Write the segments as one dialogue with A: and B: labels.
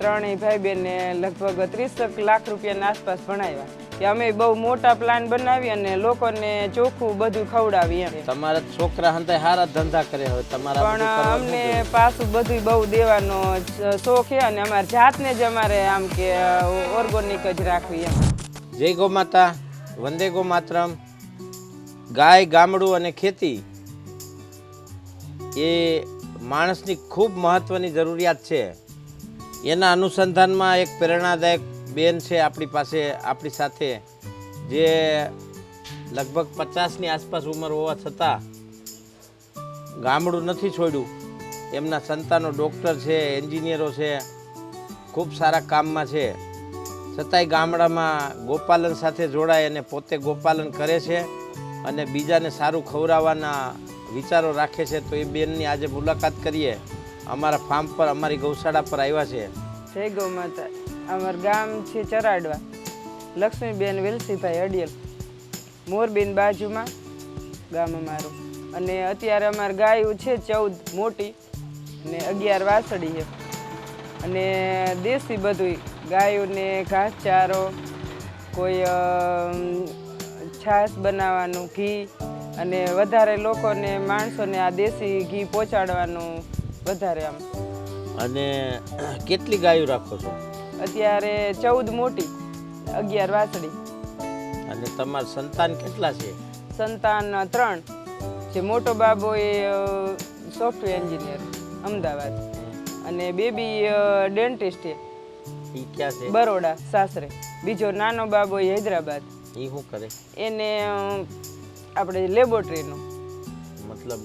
A: ત્રણેય ભાઈ બેને લગભગ 30 લાખ રૂપિયાના આસપાસ ભણાવ્યા કે અમે બહુ મોટા પ્લાન બનાવી અને લોકોને ચોખ્ખું બધું ખવડાવી એમ.
B: તમારા છોકરા હંતે હારા ધંધા કરે હવે તમારા
A: પણ અમને પાછું બધું બહુ દેવાનો શોખ છે અને અમારી જાતને જ અમારે આમ કે ઓર્ગોનિક જ રાખવી એમ.
B: જય ગૌ માતા, વંદે ગૌ માતરમ. ગાય, ગામડું અને ખેતી એ માણસની ખૂબ મહત્વની જરૂરિયાત છે. એના અનુસંધાનમાં એક પ્રેરણાદાયક બેન છે આપણી પાસે, આપણી સાથે, જે લગભગ 50ની આસપાસ ઉંમર હોવા છતાં ગામડું નથી છોડ્યું. એમના સંતાનો ડૉક્ટર છે, એન્જિનિયરો છે, ખૂબ સારા કામમાં છે, છતાંય ગામડામાં ગોપાલન સાથે જોડાય અને પોતે ગોપાલન કરે છે અને બીજાને સારું ખવડાવવાના વિચારો રાખે છે. તો એ બેનની આજે મુલાકાત કરીએ. અમારા ફાર્મ પર, અમારી ગૌશાળા પર આવ્યા છે.
A: જય ગૌ માતા. અમારું ગામ છે ચરાડવા, લક્ષ્મીબેન વેલસીભાઈ અડિયલ, મોરબીન બાજુમાં ગામ અમારું. અને અત્યારે અમારે ગાયું છે 14 મોટી અને 11 વાસળી છે. અને દેશી બધું ગાયોને ઘાસચારો, કોઈ છાશ બનાવવાનું, ઘી, અને વધારે લોકોને માણસોને આ દેશી ઘી પહોંચાડવાનું વધારે આમ.
B: અને કેટલી ગાયો રાખો છો?
A: અત્યારે 14 મોટી, 11 વાસળી.
B: અને તમારા સંતાન કેટલા છે?
A: સંતાન 3. જે મોટો બાબો એ સોફ્ટવેર એન્જિનિયર અમદાવાદ, અને બેબી ડેન્ટિસ્ટ છે
B: એ ક્યાં છે?
A: બરોડા સાસરે. બીજો નાનો બાબો એ હૈદરાબાદ.
B: એ શું કરે?
A: એને આપણે લેબોરેટરીનું,
B: મતલબ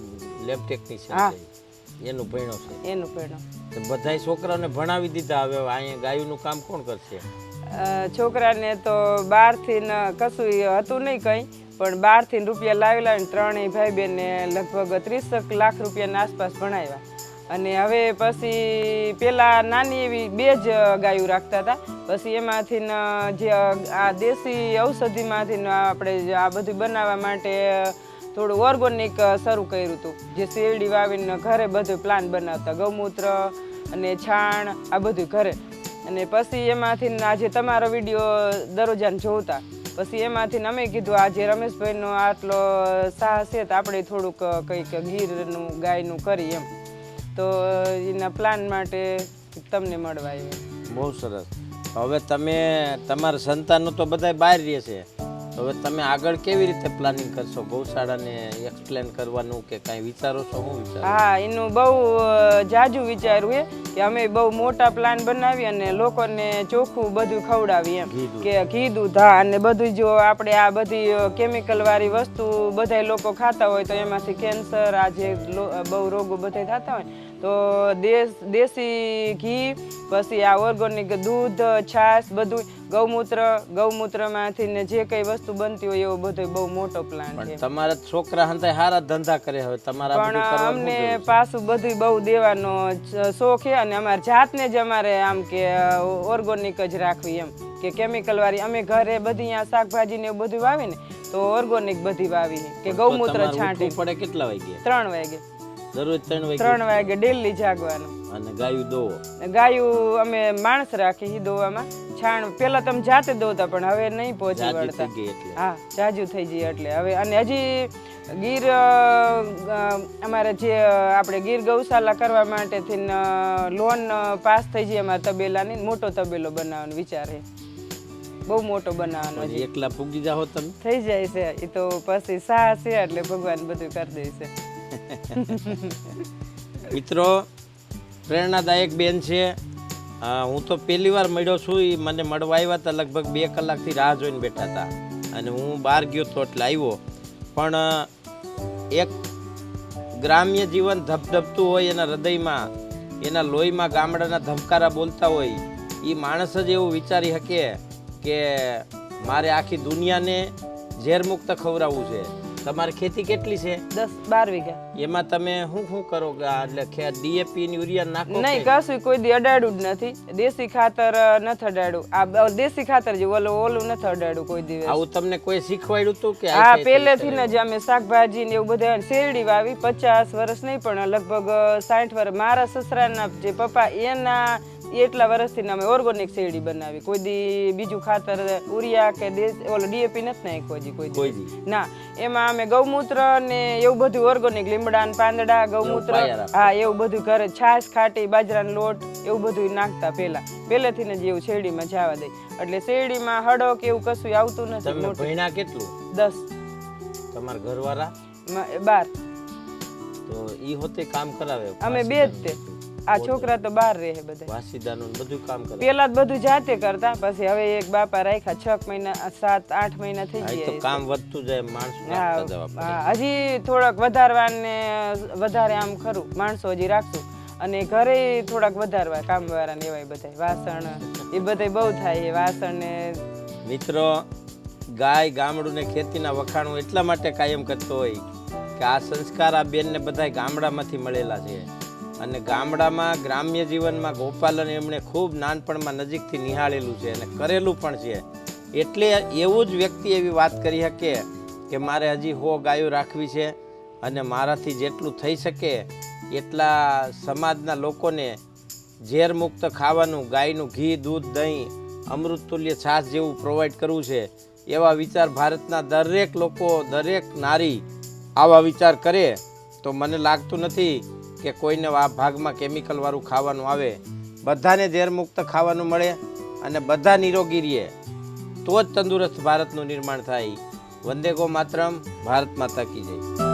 B: લેબ ટેકનિશિયન
A: હા.
B: છે, એનું ભણ્યો છે.
A: એનું પેણો.
B: તો બધાય છોકરાઓને ભણાવી દીધા. હવે અહીંયા ગાયોનું કામ કોણ કરશે?
A: છોકરાને તો બહારથી કશું હતું નહીં કંઈ, પણ બહારથી રૂપિયા લાવેલા ને ત્રણેય ભાઈ બેને લગભગ 30 લાખ રૂપિયાના આસપાસ ભણાવ્યા. અને હવે પછી પેલા નાની એવી 2 જ ગાયું રાખતા હતા. પછી એમાંથી જે આ દેશી ઔષધિમાંથી આપણે આ બધું બનાવવા માટે થોડું ઓર્ગોનિક શરૂ કર્યું હતું. જે શેરડી વાવીને ઘરે બધું પ્લાન બનાવતા, ગૌમૂત્ર અને છાણ આ બધું ઘરે. અને પછી એમાંથી આજે તમારો વિડીયો દરરોજાને જોતા, પછી એમાંથી અમે કીધું આજે રમેશભાઈનો આટલો સાહસ છે તો આપણે થોડુંક કંઈક ગીરનું ગાયનું કરી એમ. તો એના પ્લાન માટે તમને મળવા આવ્યા.
B: બહુ સરસ. હવે તમે તમારા સંતાનો તો બધા બહાર રહે છે, હવે તમે આગળ કેવી રીતે પ્લાનિંગ કરશો? ગૌશાળાને એક્સપ્લેન કરવાનું કે કાંઈ વિચારો છો? શું વિચારો?
A: હા, એનું બહુ જાજુ વિચાર્યું કે અમે બહુ મોટા પ્લાન બનાવી અને લોકોને ચોખ્ખું બધું ખવડાવી એમ. કે ઘી દૂધ, હા. અને બધું જો આપણે આ બધી કેમિકલ વાળી વસ્તુ બધા લોકો ખાતા હોય તો એમાંથી કેન્સર, આ જે બહુ રોગો બધા થતા હોય, તો દેશી ઘી, પછી આ ઓર્ગોનિક દૂધ, છાશ, બધું ગૌમૂત્રમાંથી ને જે કઈ વસ્તુ બનતી હોય એવો બધો બહુ મોટો પ્લાન છે.
B: તમારા છોકરા હંતે હારા ધંધા કરે હવે તમારા?
A: પણ અમને પાછું બધું બહુ દેવાનો શોખ છે અને અમારી જાતને જ અમારે આમ કે ઓર્ગોનિક જ રાખવી એમ. કે કેમિકલ વાળી અમે ઘરે બધી અહીંયા શાકભાજી ને એવું બધું વાવી ને તો ઓર્ગોનિક બધી વાવી કે ગૌમૂત્ર છાંટી.
B: પડે કેટલા વાગે?
A: 3 વાગે.
B: દરરોજ 3
A: વાગે ડેલી જાગવાનું.
B: અને ગાયું દોવો?
A: ગાયું અમે માણસ રાખી દોવામાં. છાણ પેલા તમે જાતે દોતા પણ હવે નહીં પહોંચી વળતા. હા, જાજુ થઈ જઈએ એટલે હવે. અને હજી ગીર અમારે જે આપણે ગીર ગૌશાલા કરવા માટે લોન પાસ થઈ જાય અમારા તબેલાની. મોટો તબેલો બનાવવાનો વિચાર છે, બહુ મોટો બનાવવાનો.
B: એકલા પૂગી જાઓ તમે?
A: થઈ જાય છે એ તો પછી સાહસ છે એટલે ભગવાન બધું કરી દેશે.
B: મિત્રો, પ્રેરણાદાયક બેન છે. હું તો પહેલી વાર મળ્યો છું. એ મને મળવા આવ્યા હતા, લગભગ 2 કલાકથી રાહ જોઈને બેઠા હતા અને હું બહાર ગયો તો એટલે આવ્યો. પણ એક ગ્રામ્ય જીવન ધબધબતું હોય એના હૃદયમાં, એના લોહીમાં ગામડાના ધબકારા બોલતા હોય, એ માણસ જ એવું વિચારી શકે કે મારે આખી દુનિયાને ઝેરમુક્ત ખવડાવવું છે. તમારે ખેતી કેટલી છે?
A: 10-12 વીઘા.
B: એમાં તમે શું કરો? એટલે ડીએપી ને યુરિયા નાખો?
A: નહીં, કશું કોઈ દી અડાડું જ નથી. દેશી ખાતર નથી અડાડું. આ દેશી ખાતર જે ઓલું નથી અડાડું કોઈ દિવસ.
B: આવું તમને કોઈ શીખવાડ્યું હતું કે?
A: હા, પહેલેથી જ અમે શાકભાજી ને એવું બધું શેરડી વાવી. 50 વર્ષ નહીં પણ લગભગ 60 વર્ષ. મારા સસરાના જે પપ્પા એના એટલા વર્ષથી અમે ઓર્ગોનિક શેરડી બનાવી. કોઈ દી બીજું ખાતર ઉરિયા કે ઓલો ડીએપી નથી નાખ્યો હજી કોઈ દી. ના, એમાં અમે ગૌમૂત્ર ને એવું બધું ઓર્ગોનિક, લીમડા ને પાંદડા, ગૌમૂત્ર, હા એવું બધું ઘરે, છાશ ખાટી, બાજરાનો લોટ એવું બધું નાખતા પહેલેથી જ એવું શેરડીમાં જવા દે. એટલે શેરડીમાં હળો કે એવું કશું આવતું નથી.
B: તમે ભણ્યા કેટલું?
A: 10.
B: તમારા ઘરવાળા
A: 12.
B: તો ઈ હોતે કામ કરાવે?
A: અમે બે જ તે. આ છોકરા તો બહાર રહે બધા.
B: વાસીદાનું બધું કામ કરે.
A: પેલા બધું જાતે કરતા, પછી હવે એક બાપા રાખ્યા. 6 મહિના 7-8 મહિના થઈ ગયા.
B: તો કામ વધતું જાય, માણસો રાખતા જવા પડે.
A: હા, હજી થોડાક વધારવાને વધારે આમ ખરું, માણસો હજી રાખશું. અને ઘરે થોડાક વધારવા કામવાળા ને એવાય બધા વાસણ એ બધા બહુ થાય. વાસણ ને
B: મિત્રો, ગાય, ગામડું ને ખેતીના વખાણો એટલા માટે કાયમ કરતો હોય કે આ સંસ્કાર આ બેનને બધા ગામડામાંથી મળેલા છે. અને ગામડામાં ગ્રામ્ય જીવનમાં ગોપાલન એમણે ખૂબ નાનપણમાં નજીકથી નિહાળેલું છે અને કરેલું પણ છે. એટલે એવું જ વ્યક્તિ એવી વાત કરી શકે કે મારે હજી 100 ગાયો રાખવી છે અને મારાથી જેટલું થઈ શકે એટલા સમાજના લોકોને ઝેરમુક્ત ખાવાનું, ગાયનું ઘી, દૂધ, દહીં, અમૃતતુલ્ય છાશ જેવું પ્રોવાઈડ કરવું છે. એવા વિચાર ભારતના દરેક લોકો, દરેક નારી આવા વિચાર કરે તો મને લાગતું નથી કે કોઈને આ ભાગમાં કેમિકલવાળું ખાવાનું આવે. બધાને ઝેરમુક્ત ખાવાનું મળે અને બધા નિરોગી રહે તો જ તંદુરસ્ત ભારતનું નિર્માણ થાય. વંદે ગો માતરમ. ભારત માતા કી જય.